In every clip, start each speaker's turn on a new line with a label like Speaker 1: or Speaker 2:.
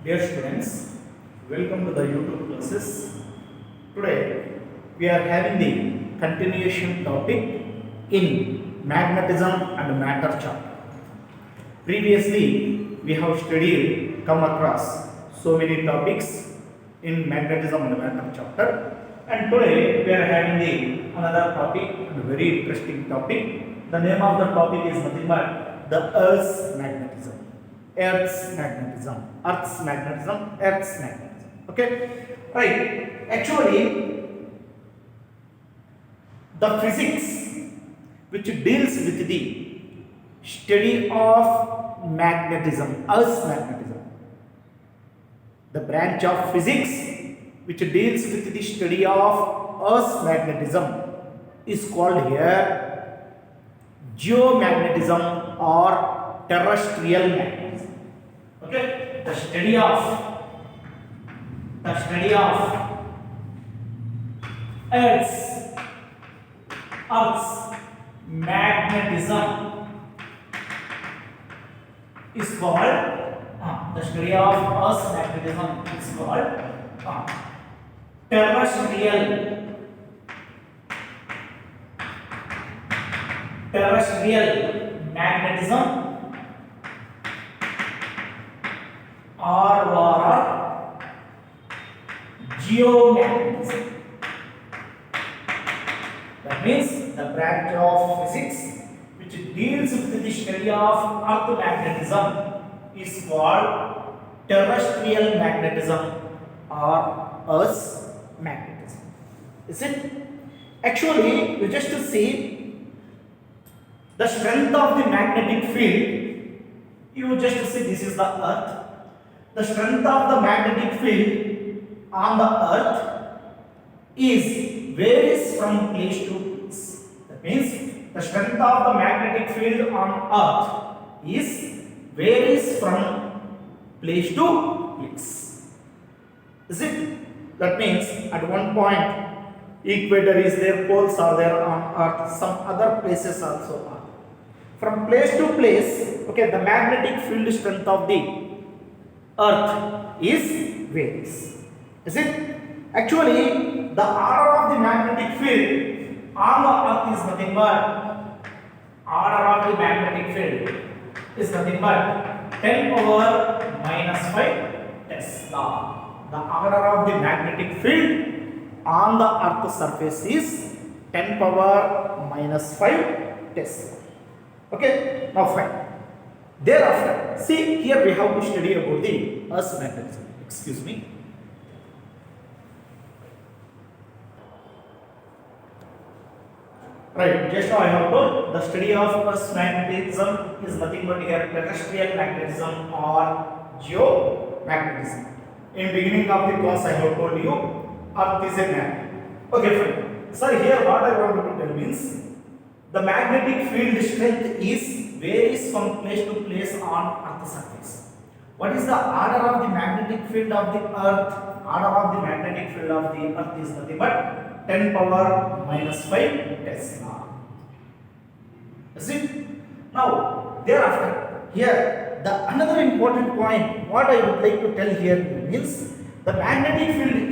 Speaker 1: Dear students, welcome to the YouTube classes. Today we are having the continuation topic in Magnetism and Matter chapter. Previously we have come across so many topics in Magnetism and Matter chapter, and today we are having another topic, a very interesting topic. The name of the topic is nothing but the Earth's magnetism. Earth's magnetism, Earth's magnetism, Earth's magnetism. Okay, right. Actually, the physics which deals with the study of magnetism, Earth's magnetism, the branch of physics which deals with the study of Earth's magnetism is called here geomagnetism or terrestrial magnetism. Okay, the study of Earth's magnetism is called the study of Earth's magnetism is called terrestrial magnetism or geomagnetism. That means the branch of physics which deals with the study of earth magnetism is called terrestrial magnetism or Earth's magnetism. Is it? Actually, you just to see the strength of the magnetic field, you just see this is the earth. The strength of the magnetic field on the earth varies from place to place. That means the strength of the magnetic field on earth varies from place to place. Is it? That means at one point equator is there, poles are there on earth, some other places also are. From place to place, okay, the magnetic field strength of the earth varies. Is it? Actually, the order of the magnetic field on the earth is nothing but 10 power minus 5 Tesla. The order of the magnetic field on the earth's surface is 10 power minus 5 Tesla. Okay, now fine. Thereafter, see here we have to study about the Earth's magnetism. Excuse me. Right, just now I have told the study of Earth's magnetism is nothing but here terrestrial magnetism or geomagnetism. In beginning of the class I have told you Earth is a magnet. Okay, fine. So here what I want to tell means the magnetic field strength varies from place to place on Earth's surface. What is the order of the magnetic field of the Earth? Order of the magnetic field of the Earth is nothing but 10 power minus 5 Tesla. Is it? Now, thereafter, here the another important point what I would like to tell here means the magnetic field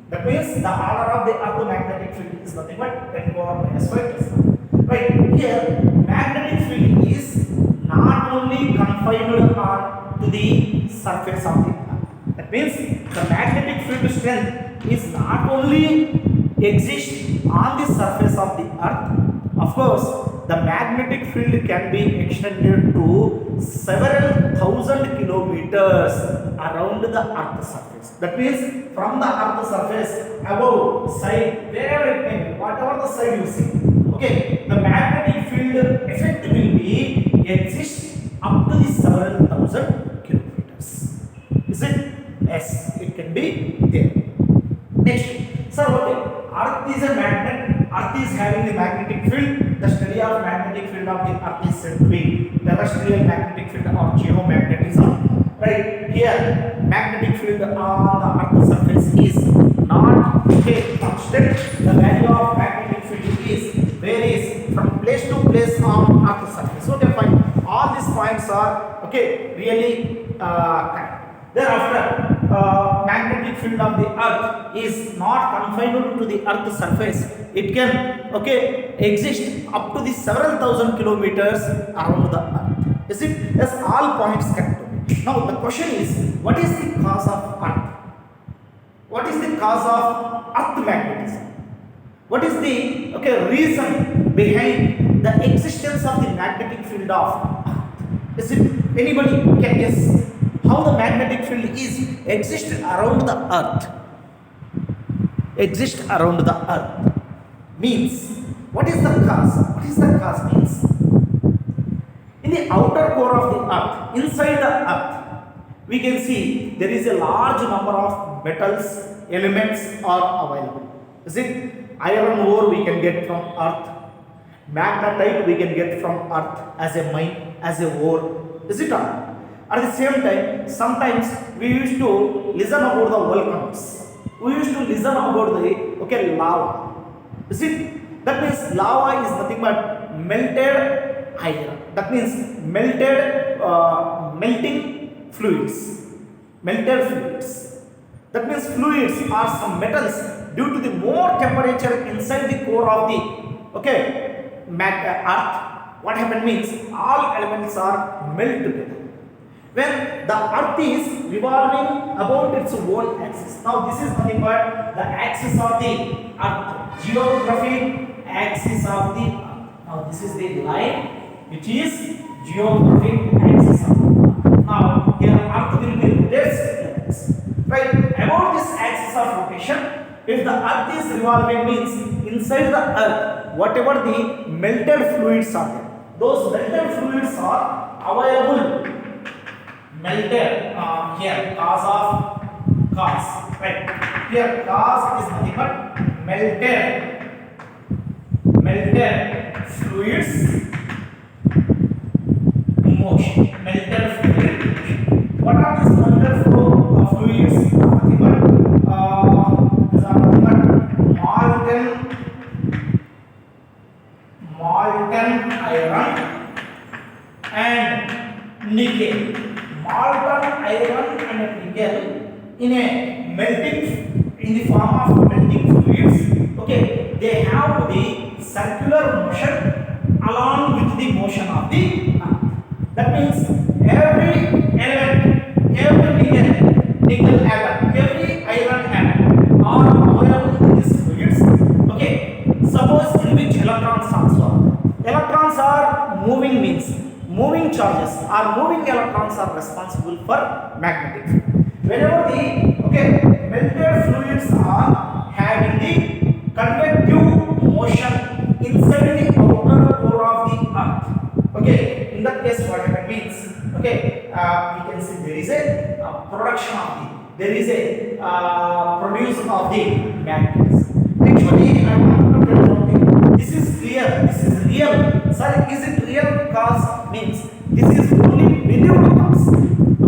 Speaker 1: that means the order of the Earth magnetic field is nothing but 10 power minus 5 Tesla. Right, here magnetic field is not only confined to the surface of the earth. That means the magnetic field strength is not only exist on the surface of the earth. Of course, the magnetic field can be extended to several thousand kilometers around the earth's surface. That means from the earth's surface, above, side, wherever it may be, whatever the side you see. Okay, the magnetic field effect will be exist up to the several thousand kilometers. Is it? Yes, it can be there. Next, sir, okay, Earth is a magnet. Earth is having the magnetic field. The study of magnetic field of the Earth is said to be terrestrial magnetic field or geomagnetism. Right here, magnetic field on the Earth's surface is not constant. The value of magnetic field varies from place to place on Earth's surface. Okay, fine. All these points are okay, really correct. Thereafter, magnetic field of the earth is not confined to the earth's surface. It can exist up to the several thousand kilometers around the earth. Is it? Yes, all points connected. Now the question is, what is the cause of earth? What is the cause of earth magnetism? What is the reason behind the existence of the magnetic field of earth? Is it anybody can guess how the magnetic field is exist around the earth? Exist around the earth means what is the cause? What is the cause means? In the outer core of the earth, inside the earth, we can see there is a large number of metals, elements are available. Is it? Iron ore we can get from earth, magnetite we can get from earth as a mine, as a ore. Is it not? At the same time, sometimes we used to listen about the volcanoes. We used to listen about the lava. Is it? That means lava is nothing but melted iron. That means melting fluids. Melted fluids. That means fluids are some metals due to the more temperature inside the core of the earth. What happened means all elements are melt together. When the earth is revolving about its own axis. Now this is nothing but the axis of the earth, geographic axis of the earth. Now this is the line which is geographic axis of the earth. Now here earth will be rotates, right? About this axis of rotation, if the earth is revolving means inside the earth, whatever the melted fluids are there, those melted fluids are available. Melted here cause, right? Here cause is nothing but melted fluids motion. Melted fluid. What are these melted fluids? Nothing but molten iron and nickel. Molten iron and nickel in the form of melting fluids. They have the circular motion along with the motion of the earth. That means every element, every nickel atom, every iron atom are available in these fluids. Suppose in which electrons also. Electrons are moving means moving charges or moving electrons are responsible for magnetic field. Whenever the melted fluids are having the convective motion inside the outer core of the earth. In that case, what happens means we can see there is a production of there is a produce of the magnetism. Actually, I want to tell something. This is clear. This is real. Sir, is it real cause? Means this is only believed cause.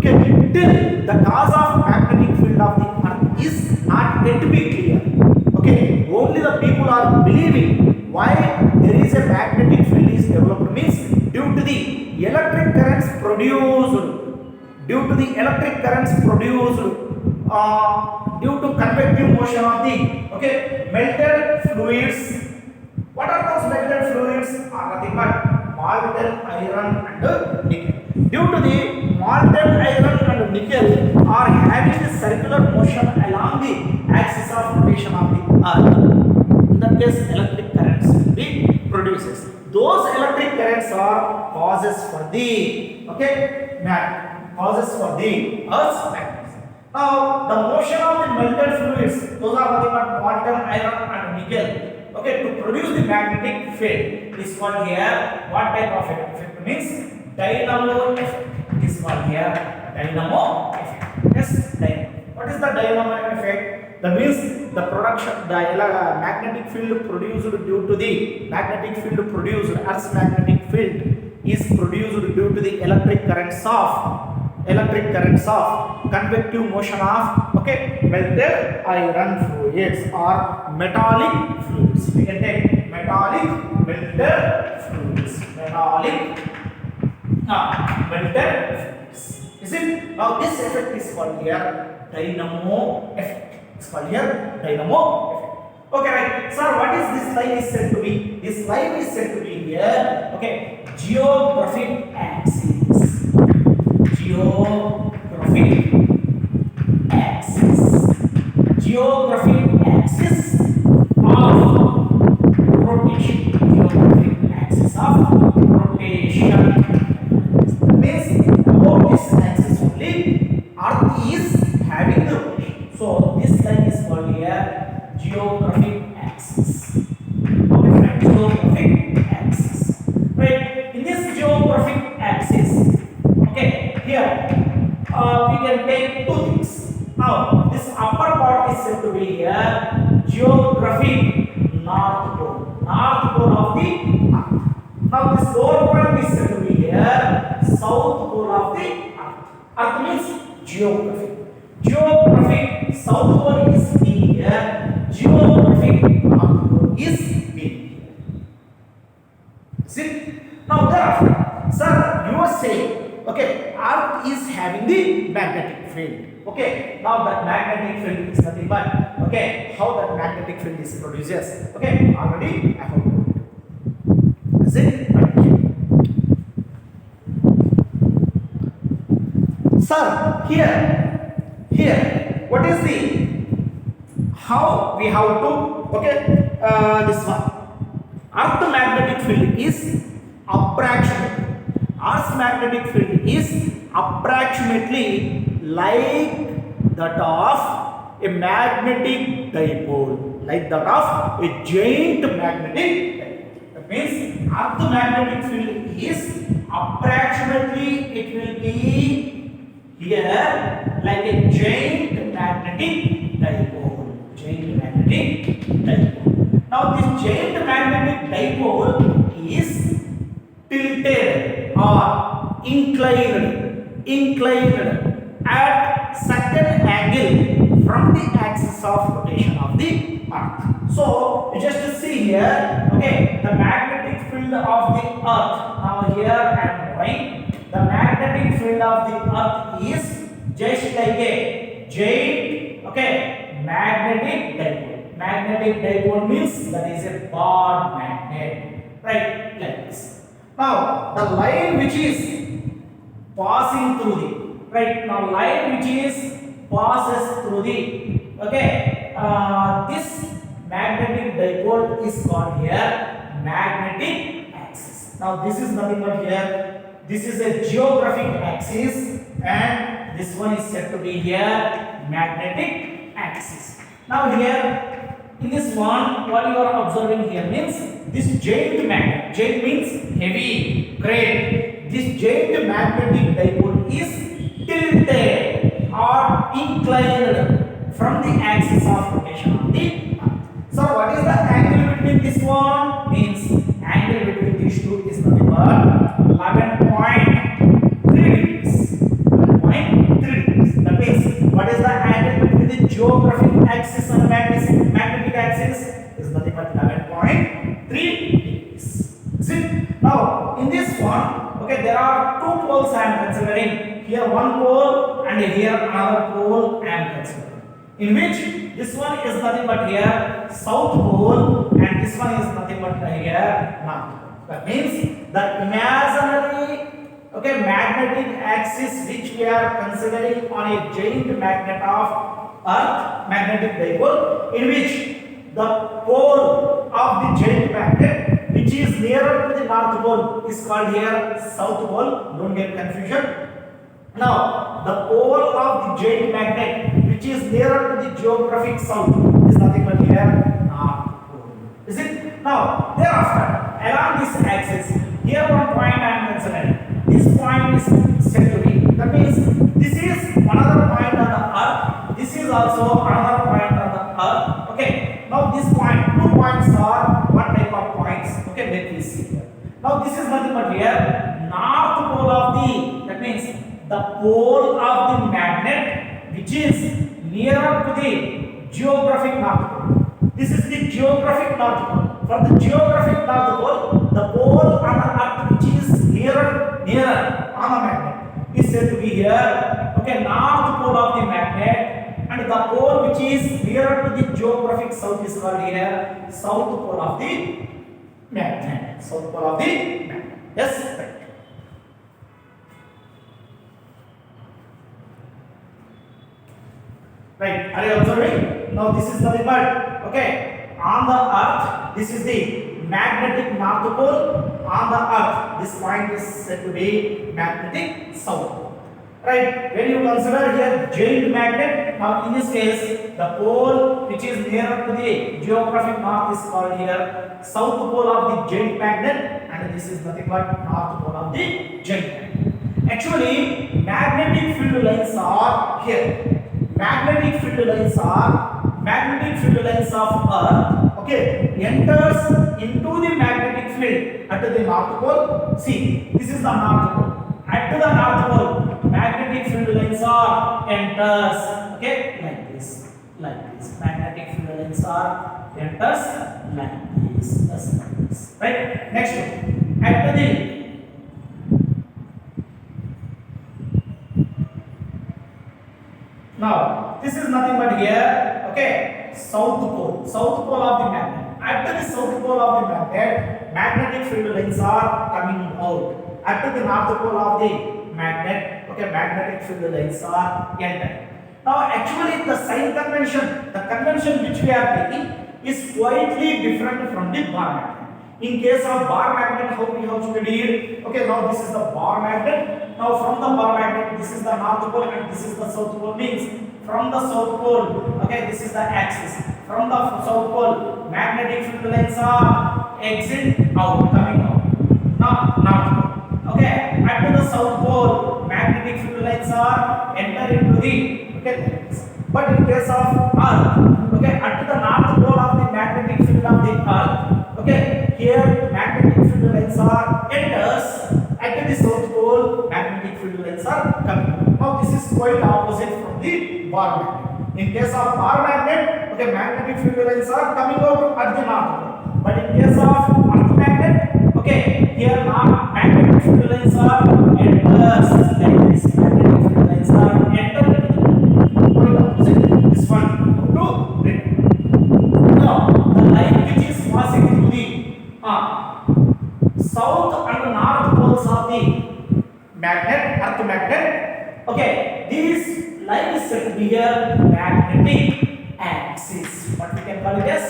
Speaker 1: Till the cause of magnetic field of the earth is not yet to be clear. Only the people are believing why there is a magnetic field is developed means due to the electric currents produced. Due to the electric currents produced due to convective motion of the melted fluids. What are those melted fluids? Are nothing but molten iron and nickel. Due to the molten iron and nickel are having a circular motion along the axis of rotation of the earth. In that case, electric currents will be produces. Those electric currents are causes for the causes for the Earth's magnetism. Now, the motion of the melted fluids, those are nothing but molten iron and nickel. To produce the magnetic field is called here what type of effect means dynamo effect. Is called here dynamo effect. Yes, dynamo. What is the dynamo effect? That means the production, the magnetic field produced due to the magnetic field produced, Earth's magnetic field is produced due to the electric currents of convective motion of melted iron fluids or metallic fluids. We can take metallic melted fluids. Melted fluids. Is Is it? Now this effect is called here dynamo effect. It's called here dynamo effect. Okay, right. Sir, what is this line is said to be? This line is said to be here, okay, geographic axis. Geographic axis. Geographic axis of rotation. Geographic axis of rotation. Means about this axis only, Earth is having the rotation. So this line is called here geographic axis. Okay, friend, geographic axis. Right. In this geographic axis, okay, here we can take two things. Now, this upper part is said to be here geographic north pole. North pole of the Earth. Now, this lower part is said to be here south pole of the Earth. Earth means geographic. Geographic south pole is being here. Geographic north pole is being here. See? Now, thereafter, sir, you are saying, okay, Earth is having the magnetic field. Okay, now that magnetic field is nothing but, okay, how that magnetic field is produces. Okay, already I have told you. Is it? Sir, here, what is the, how we have to, okay, this one. Earth's magnetic field is approximately, Earth's magnetic field is approximately like that of a magnetic dipole, like that of a giant magnetic dipole. That means Earth's magnetic field is approximately, it will be here like a giant magnetic dipole. Giant magnetic dipole. Now this giant magnetic dipole is tilted or inclined at certain angle from the axis of rotation of the Earth. So you just see here, okay, the magnetic field of the Earth. Now here I am drawing. The magnetic field of the Earth is just like a giant, okay, magnetic dipole. Magnetic dipole means that is a bar magnet, right? Like this. Now the line which is passing through the, right? Now line which is passes through the, okay, this magnetic dipole is called here magnetic axis. Now this is nothing but here. This is a geographic axis and this one is said to be here magnetic axis. Now here in this one, what you are observing here means this giant magnet. Giant means heavy, great. This giant magnetic dipole is tilted or inclined from the axis of rotation of the Earth. So what is the angle between this one? Means angle between these two is nothing but 11.3 degrees. 11.3 degrees. That means what is the angle between the geographic axis and magnetic axis? Is nothing but 11.3 degrees. See? Now in this one, okay, there are two poles I am considering. Here one pole and here another pole I am considering. In which this one is nothing but here south pole and this one is nothing but here north pole. That means the imaginary, okay, magnetic axis which we are considering on a giant magnet of Earth, magnetic dipole, in which the pole of the giant magnet which is nearer to the north pole is called here south pole. Don't get confusion. Now the pole of the giant magnet which is nearer to the geographic south is nothing but here north pole. Is it? Now thereafter, along this axis, here one point I am considering. This point is said to be. That means this is another point on the Earth. This is also another point on the Earth. Okay. Now this point, two points are what type of points? Okay, let me see here. Now this is nothing but here north pole of the. That means the pole of the magnet which is nearer to the geographic north pole. This is the geographic north pole. For the geographic north pole, the pole on the Earth which is nearer on the magnet is said to be here. Okay, north pole of the magnet, and the pole which is nearer to the geographic south is called here south pole of the magnet. South pole of the magnet. Yes, right. Right, are you observing? Now this is nothing but, okay, on the earth, this is the magnetic north pole. On the earth, this point is said to be magnetic south pole. Right, when you consider here giant magnet, now in this case, the pole which is nearer to the geographic north is called here south pole of the giant magnet, and this is nothing but north pole of the giant magnet. Actually, magnetic field lines are here. Magnetic field lines of Earth, okay, enters into the magnetic field at the north pole. See, this is the north pole. At the north pole, magnetic field lines are enters, okay, like this. Magnetic field lines are enters like this. That's like this. Right. Next one. At the now, this is nothing but here, okay, south pole of the magnet. At the south pole of the magnet, magnetic field lines are coming out. At the north pole of the magnet, okay, magnetic field lines are entering. Now, actually, the sign convention, the convention which we are taking is slightly different from the bar magnet. In case of bar magnet, how we have studied? Okay, now this is the bar magnet. Now from the bar magnet, this is the north pole and this is the south pole. Means from the south pole, okay, this is the axis. From the south pole, magnetic field lines are exit out, coming out. Now north pole. Okay, at the south pole, magnetic field lines are enter into the, okay. But in case of Earth, okay, at the north pole of the magnetic field of the Earth, okay, here magnetic field lines are enters. At the south pole, magnetic field lines are coming. Now this is quite opposite from the bar magnet. In case of bar magnet, okay, magnetic field lines are coming out at the north pole. But in case of earth magnet, okay, here magnetic field lines are enters like this. Magnetic field lines are entered. This one to read. Now the line which is passing through the south and north poles of the magnet, earth magnet, okay, this line is said to be a magnetic axis. What we can call it as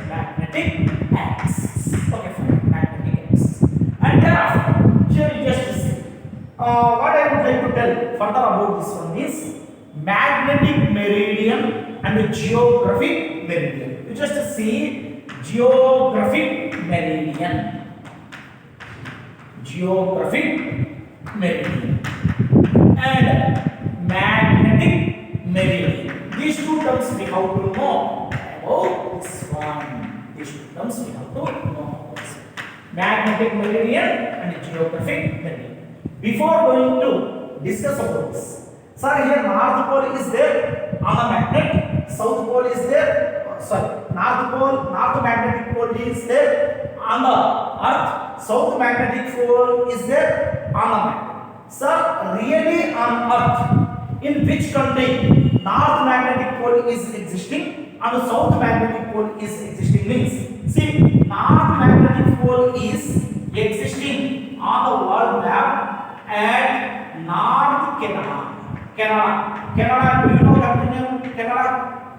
Speaker 1: magnetic axis. Okay, fine, magnetic axis. And thereafter, here you just see what I would like to tell further about this one is magnetic meridian and geographic meridian. You just see geographic meridian. Geographic meridian and magnetic meridian. These two terms we have to know about this one. These two terms we have to know about this. Magnetic meridian and geographic meridian. Before going to discuss about this, sir, here north pole is there on the magnet, south pole is there. North magnetic pole is there on the earth, south magnetic pole is there on the magnet. Sir, really on earth, in which country north magnetic pole is existing and south magnetic pole is existing? Means, see, north magnetic pole is existing on the world map at North Canada. Canada, do you know country name? Canada?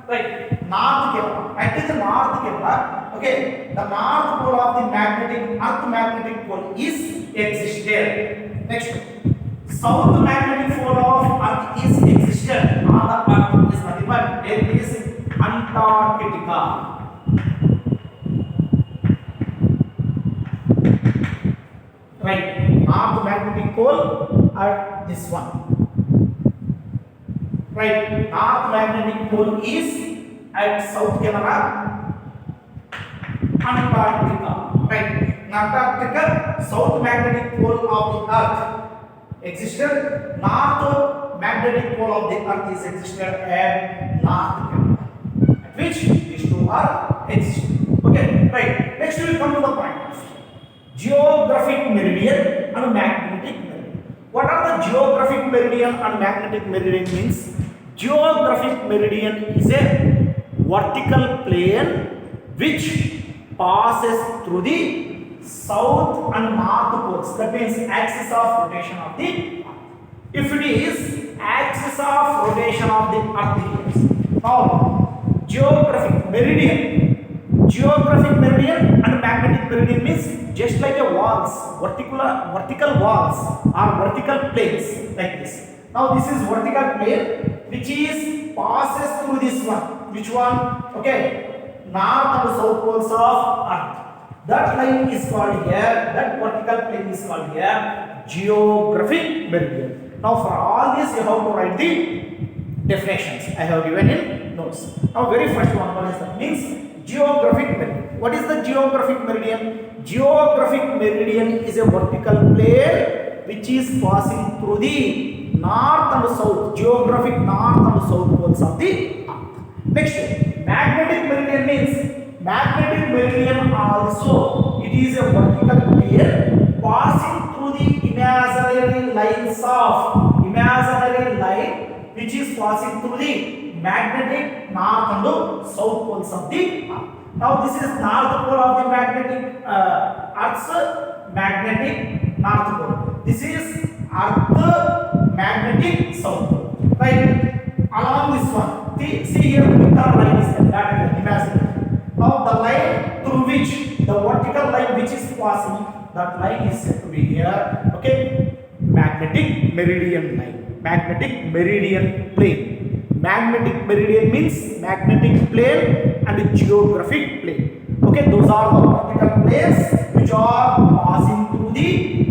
Speaker 1: Right, North Canada. At the North Canada, okay, the north pole of the earth magnetic pole is existed. Next, south magnetic pole of earth is existed on the earth is nothing but there is Antarctica. Right, north magnetic pole are this one. Right, north magnetic pole is at South Canada, Antarctica. Right, Antarctica, south magnetic pole of the earth existed. North magnetic pole of the earth is existed at North Canada, at which these two are existing. Okay, right. Next we will come to the point of geographic meridian and magnetic meridian. What are the geographic meridian and magnetic meridian means? Geographic meridian is a vertical plane which passes through the south and north poles. That means axis of rotation of the earth. If it is axis of rotation of the earth here. Now, geographic meridian and magnetic meridian means just like a walls, vertical walls or vertical planes like this. Now this is vertical plane which is passes through this one. Which one? Okay, north and south poles of earth. That line is called here, that vertical plane is called here geographic meridian. Now for all this you have to write the definitions I have given in notes. Now very first one, what is that? Means geographic meridian. What is the geographic meridian? Geographic meridian is a vertical plane which is passing through the north and south, geographic north and south poles of the earth. Next, magnetic meridian means magnetic meridian also it is a vertical plane passing through the imaginary line which is passing through the magnetic north and south poles of the earth. Now this is north pole of the magnetic earth's magnetic north pole. This is earth magnetic south pole. Right? Along this one, see here vector line is there, that is imaginary. Now the line through which the vertical line which is passing, that line is said to be here. Okay, magnetic meridian line, magnetic meridian plane. Magnetic meridian means magnetic plane and geographic plane. Okay, those are the vertical planes which are passing through the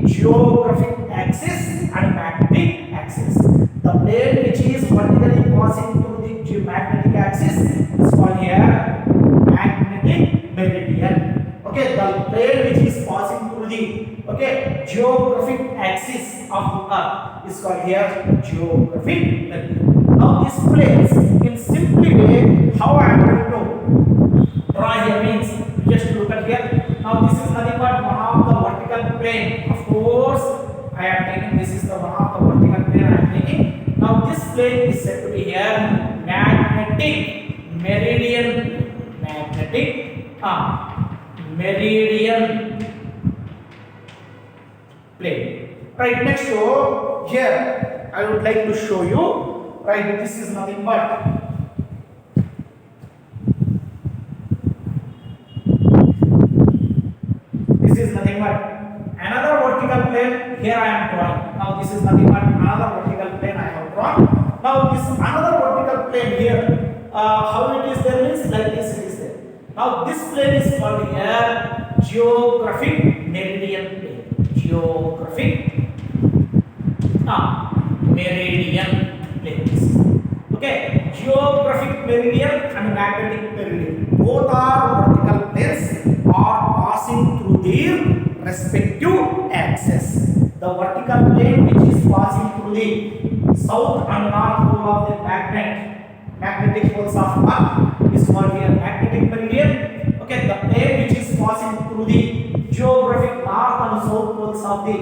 Speaker 1: geographic axis and magnetic axis. The plane which is vertically passing through the magnetic axis is called here magnetic meridian. Okay, the plane which is passing through the geographic axis of the earth is called here geographic meridian. Now this place in simply way how I am going to draw here means just look at here. Now this is nothing but one of the vertical plane. Of course I am taking this is the one of the vertical plane I am taking. Now this plane is said to be here magnetic meridian, meridian plane. Right, next to here I would like to show you. Right, this is nothing but another vertical plane. Here I am drawing. Now this is nothing but another vertical plane I have drawn. Now this another vertical plane here, how it is there means like this it is there. Now this plane is called here geographic meridian plane. Geographic meridian. Okay, geographic meridian and magnetic meridian both are vertical planes are passing through their respective axes. The vertical plane which is passing through the south and north pole of the magnetic poles of earth is called here magnetic meridian. Okay, the plane which is passing through the geographic north and south poles of the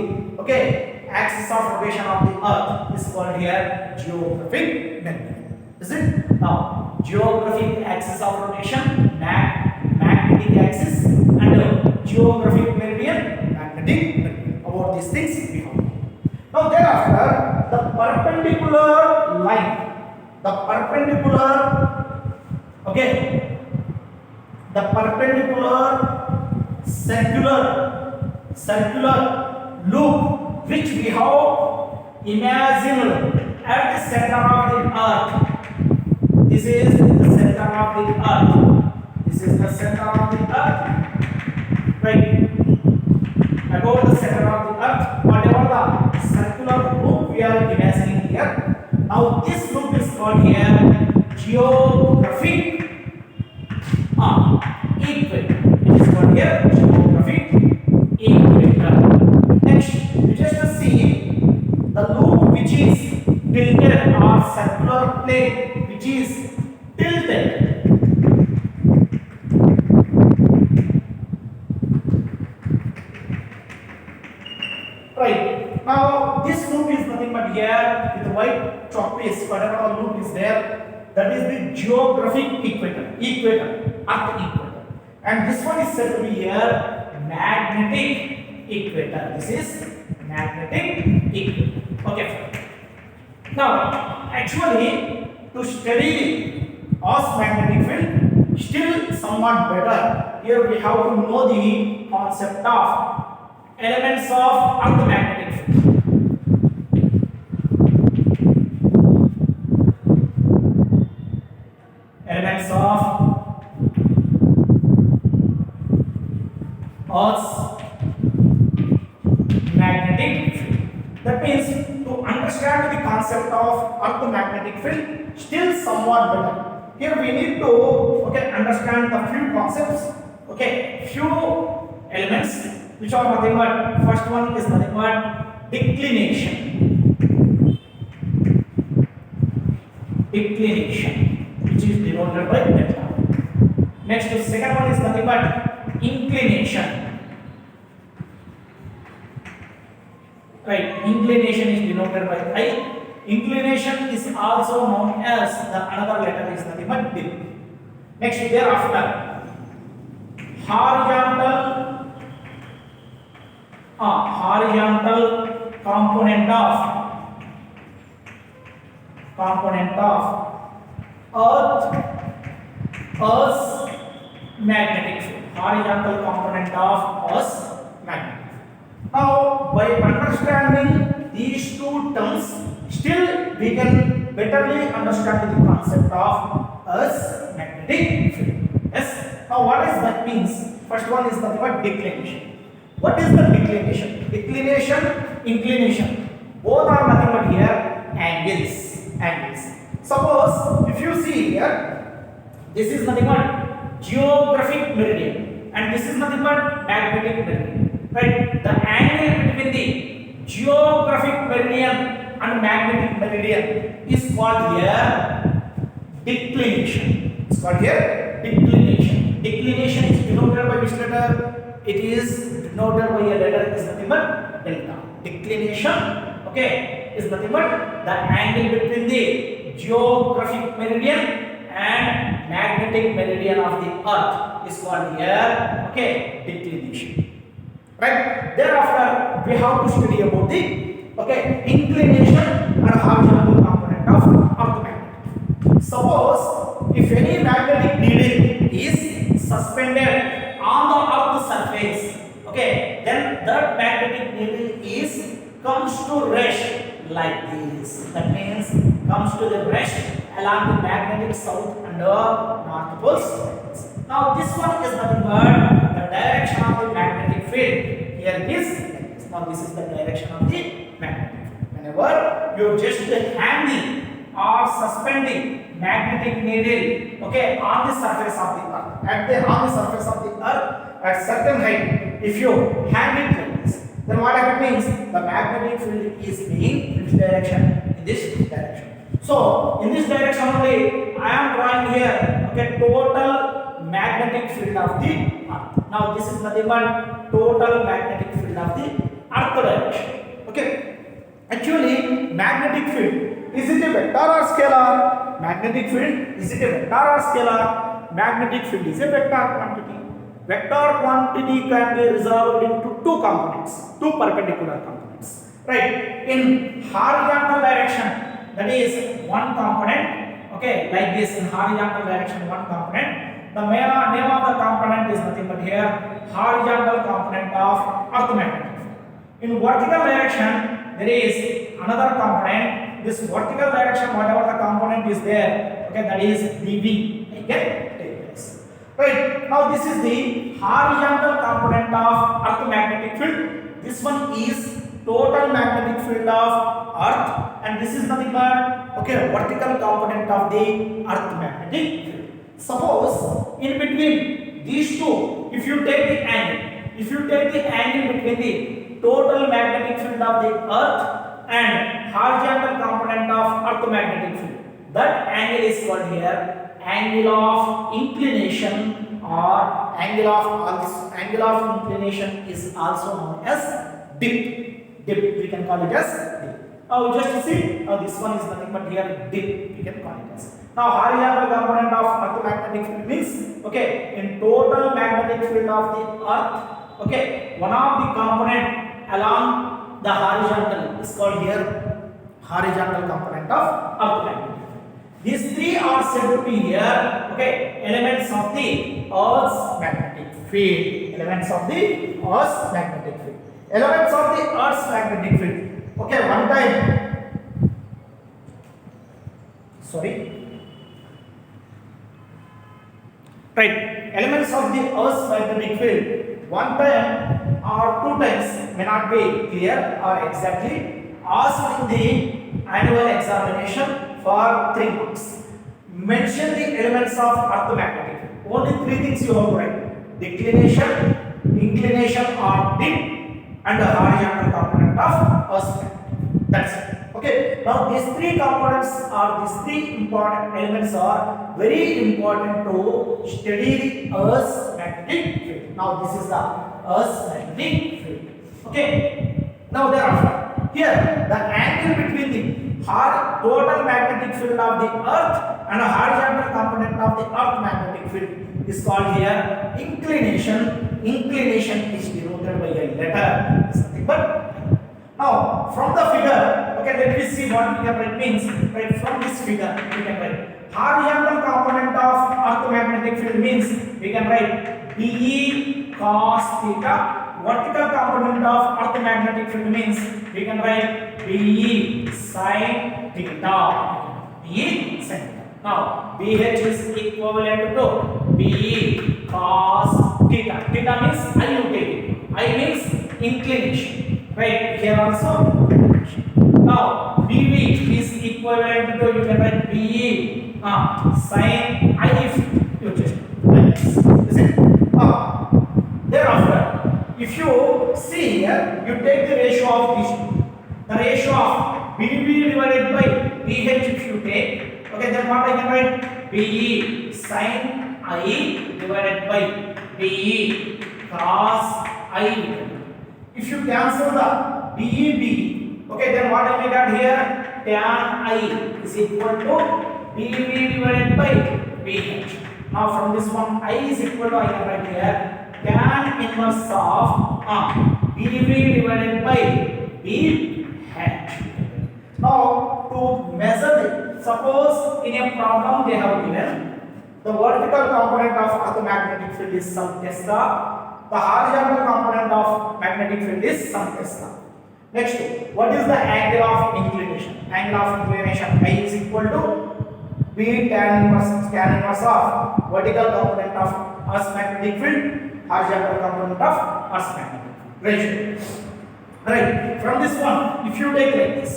Speaker 1: axis of rotation of the earth is called here geographic meridian. Is it? Now geographic axis of rotation, magnetic axis, and geographic meridian, magnetic meridian. About these things we have. Now thereafter the perpendicular line, the perpendicular circular loop which we have imagined at the center of the earth. This is the center of the earth. This is the center of the earth. Right. About the center of the earth, whatever the circular loop we are imagining here. Now this loop is called here geographic equator. It is called here geographic equator. Next, you just see the loop which is tilted or circular plane which is tilted. Right. Now this loop is nothing but here is, whatever the loop is there, that is the geographic equator, earth equator. And this one is said to be here magnetic equator. This is magnetic equator. Okay. Now, actually, to study Earth's magnetic field, still somewhat better. Here we have to know the concept of elements of Earth magnetic field. Elements of Earth's magnetic field. That means to understand the concept of Earth magnetic field, still somewhat better. Here we need to understand the few concepts, few elements which are nothing but, first one is nothing but declination, which is denoted by delta. Next, the second one is nothing but inclination. Right, inclination is denoted by I. Inclination is also known as the another letter is nothing but dip. Next, thereafter, horizontal component of Earth's magnetic field. Horizontal component of Earth's magnetic field. Now, by understanding these two terms, still we can betterly understand the concept of Earth's magnetic field. Yes. Now, what is that means? First one is nothing but declination. What is the declination? Declination, inclination. Both are nothing but here angles. Suppose if you see here, this is nothing but geographic meridian, and this is nothing but magnetic meridian. Right? The angle between the geographic meridian and magnetic meridian is called here declination. It's called here declination. Declination is denoted by which letter? It is denoted by a letter is nothing but delta. Declination, is nothing but the angle between the geographic meridian and magnetic meridian of the Earth is called here, declination. Right? Thereafter, we have to study about the inclination and horizontal component of Earth magnet. Suppose if any magnetic needle is suspended on the Earth's surface, then that magnetic needle comes to rest like this. That means comes to the rest along the magnetic south and north poles. Now this one is nothing but the direction of the magnetic field. Here it is. Now this is the direction of the magnetic field. Whenever you just hanging or suspending magnetic needle, on the surface of the Earth, on the surface of the Earth at certain height, if you hang it like this, then what happens means the magnetic field is being in which direction? In this direction. So in this direction only, I am drawing here total magnetic field of the Earth. Now this is nothing but total magnetic field of the Earth direction. Actually, magnetic field, is it a vector or scalar? Magnetic field, is it a vector or scalar? Magnetic field is a vector quantity. Vector quantity can be resolved into two components, two perpendicular components. Right? In horizontal direction, that is one component, like this in horizontal direction, one component. The name of the component is nothing but here horizontal component of Earth magnetic field. In vertical direction, there is another component. This vertical direction, whatever the component is there, that is dV. Take place. Right. Now this is the horizontal component of Earth magnetic field. This one is total magnetic field of Earth, and this is nothing but vertical component of the Earth magnetic field. Suppose in between these two, if you take the angle between the total magnetic field of the Earth and horizontal component of Earth magnetic field, that angle is called here angle of inclination, or angle of inclination is also known as dip. We can call it as dip. Now just see, this one is nothing but here dip, we can call it as. Now horizontal component of earth magnetic field means, okay, in total magnetic field of the earth, okay, one of the component along the horizontal is called here horizontal component of earth magnetic field. These three are said to be here, okay, elements of the earth's magnetic field. Elements of the earth's magnetic field. Elements of the earth's magnetic field. Okay, one time. Sorry. Right, elements of the earth's magnetic field, one time or two times may not be clear or exactly asked in the annual examination for 3 marks. Mention the elements of earth magnetic field. Only 3 things you have to write: declination, inclination or dip, and the horizontal component of earth's magnetic field. That's it. Okay, now these 3 components or these 3 important elements are very important to study the Earth's magnetic field. Now this is the Earth's magnetic field. Okay, now thereafter, here the angle between the total magnetic field of the Earth and a horizontal component of the Earth magnetic field is called here inclination. Inclination is denoted by a letter. It's nothing but. Now, from the figure, okay, let me see what we can write means. Right, from this figure, we can write horizontal component of earth magnetic field means we can write Be cos theta. Vertical component of earth magnetic field means we can write Be sin theta. Be sin theta. Now, BH is equivalent to Be cos theta. Theta means I you take it. I means inclination. Right, here also. Now, BV is equivalent to, you can write BE sin I if you just like this. Is it? Thereafter, if you see here, you take the ratio of these two. The ratio of BV divided by BH if you take, okay, then what I can write? BE sin I divided by BE cos I. If you cancel the BE, okay, then what I may get here? Tan I is equal to BV divided by BH. Now from this one, I is equal to, I can write here, tan inverse of BV divided by BH. Now to measure it, suppose in a problem they have given the vertical component of earth magnetic field is some Tesla. The horizontal component of magnetic field is some Tesla. Next, what is the angle of inclination? Angle of inclination I is equal to B tan inverse of vertical component of Earth's magnetic field, horizontal component of Earth's magnetic field. Ratio. Right. From this one, if you take like this,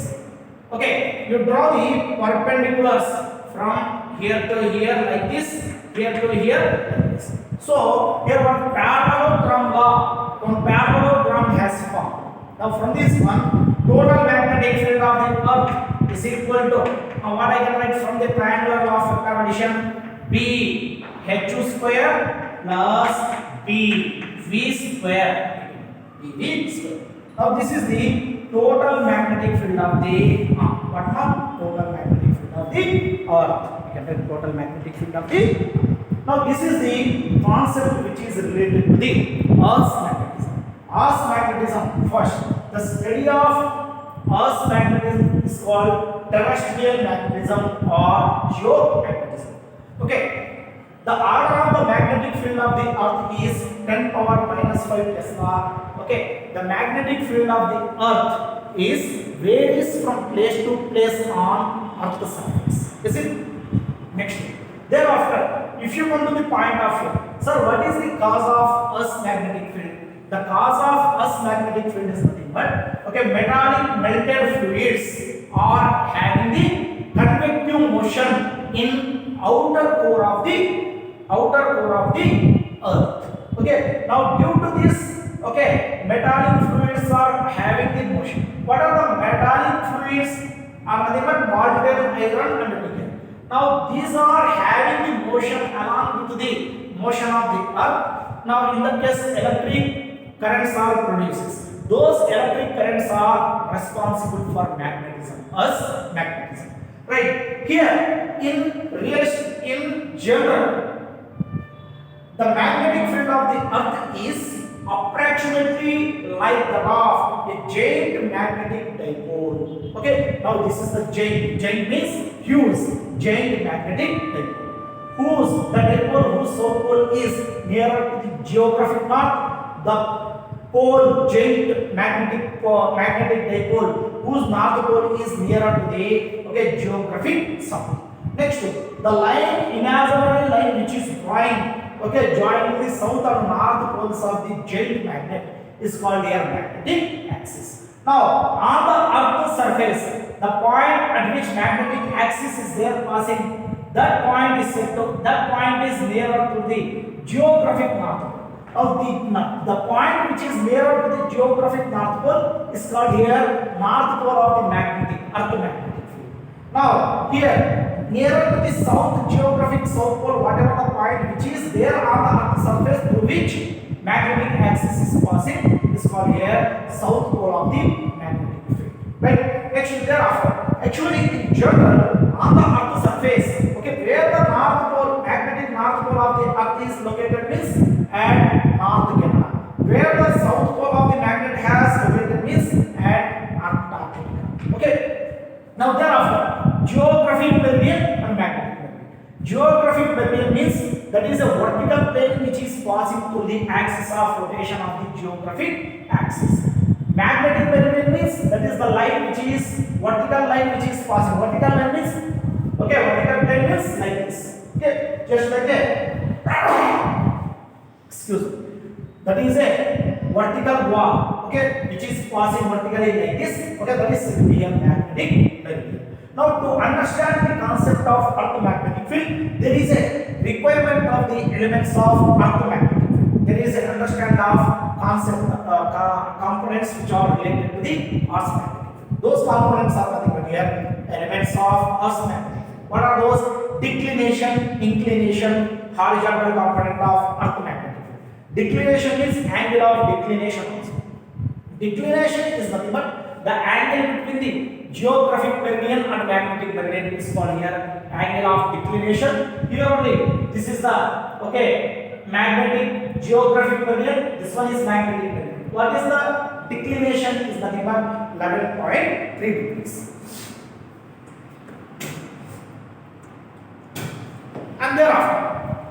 Speaker 1: okay, you draw the perpendiculars from here to here like this, here to here like this. So here one parallelogram has formed. Now from this one, total magnetic field of the earth is equal to, what I can write from the triangular law of vector addition, B H square plus B V square. B square. Now this is the total magnetic field of the total magnetic field of the earth. We can write total magnetic field of the. Now this is the concept which is related to the Earth's magnetism. Earth's magnetism first. The study of Earth's magnetism is called terrestrial magnetism or geomagnetism. Okay. The order of the magnetic field of the earth is 10 power minus 5 Tesla. Okay. The magnetic field of the earth varies from place to place on earth's surface. Is it? Next. Thereafter, if you come to the point of view, sir, what is the cause of Earth's magnetic field? The cause of Earth's magnetic field is nothing but, okay, metallic melted fluids are having the convective motion in outer core of the earth. Okay, now due to this, okay, metallic fluids are having the motion. What are the metallic fluids? Are nothing but molten iron and nickel. Now these are having the motion along with the motion of the earth. Now in the case electric currents are produced. Those electric currents are responsible for magnetism, as magnetism. Right here, in general, the magnetic field of the earth is approximately like that of a giant magnetic dipole. Okay, now this is the giant. Giant means huge, giant magnetic dipole. The dipole whose south pole is nearer to the geographic north, the pole giant magnetic dipole whose north pole is nearer to the geographic south. Next, the line, imaginary line which is joining the south and north poles of the giant magnet is called their magnetic axis. Now, on the earth's surface, the point at which magnetic axis is there passing, that point is nearer to the geographic north pole. Now, the point which is nearer to the geographic north pole is called here north pole of the earth magnetic field. Now, here, nearer to the south geographic south pole, whatever the point which is there on the earth's surface through which magnetic axis is passing is called here south pole of the magnetic field. Right? Actually, in general, on the earth's surface, where the magnetic north pole of the earth is located means at North Canada. Where the south pole of the magnet has located means at Antarctica. Okay. Now thereafter, geographic meridian and magnetic meridian. Geographic meridian means that is a vertical plane which is passing through the axis of rotation of the geographic axis. Magnetic meridian means that is the line which is vertical line which is passing. Vertical line means vertical plane means like this. Okay, just like that. Excuse me. That is a vertical wall. Okay, which is passing vertically like this. Okay, that is here magnetic meridian. Now, to understand the concept of earth magnetic field, there is a requirement of the elements of earth magnetic field. There is an understanding of components which are related to the earth magnetic field. Those components are nothing but here elements of earth magnetic field. What are those? Declination, inclination, horizontal component of earth magnetic field. Declination is angle of declination also. Declination is nothing but the angle between the geographic meridian and magnetic meridian is called here angle of declination. Here only this is the magnetic geographic meridian. This one is magnetic meridian. What is the declination? Is nothing but 11.3 degrees. And thereafter,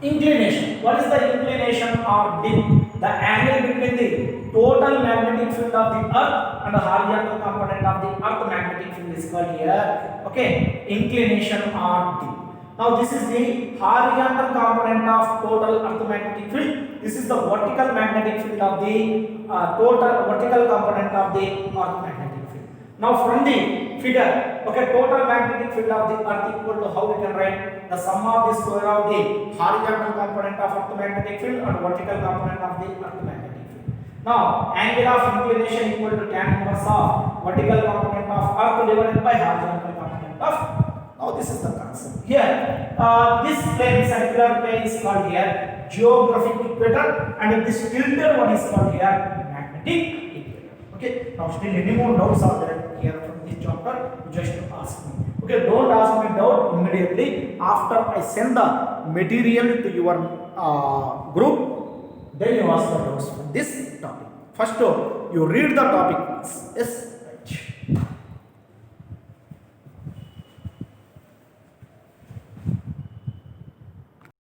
Speaker 1: inclination. What is the inclination or dip? The angle between the total magnetic field of the earth and the horizontal component of the earth magnetic field is called here inclination or dip. Now this is the horizontal component of total earth magnetic field. This is the vertical magnetic field of the total vertical component of the earth magnetic field. Now from the figure, total magnetic field of the earth equal to how we can write the sum of the square of the horizontal component of earth magnetic field and vertical component of the earth magnetic field. Now angle of inclination equal to tan inverse of vertical component of earth divided by horizontal component of. Now this is the concept. Here this plane, circular plane is called here geographic equator and this tilted one is called here magnetic equator. Okay, now still any more doubts are there here from this chapter? Just ask me. Okay, don't ask me doubt immediately after I send the material to your group. Then you ask the doubts from this topic. First, you read the topic once. Yes, right.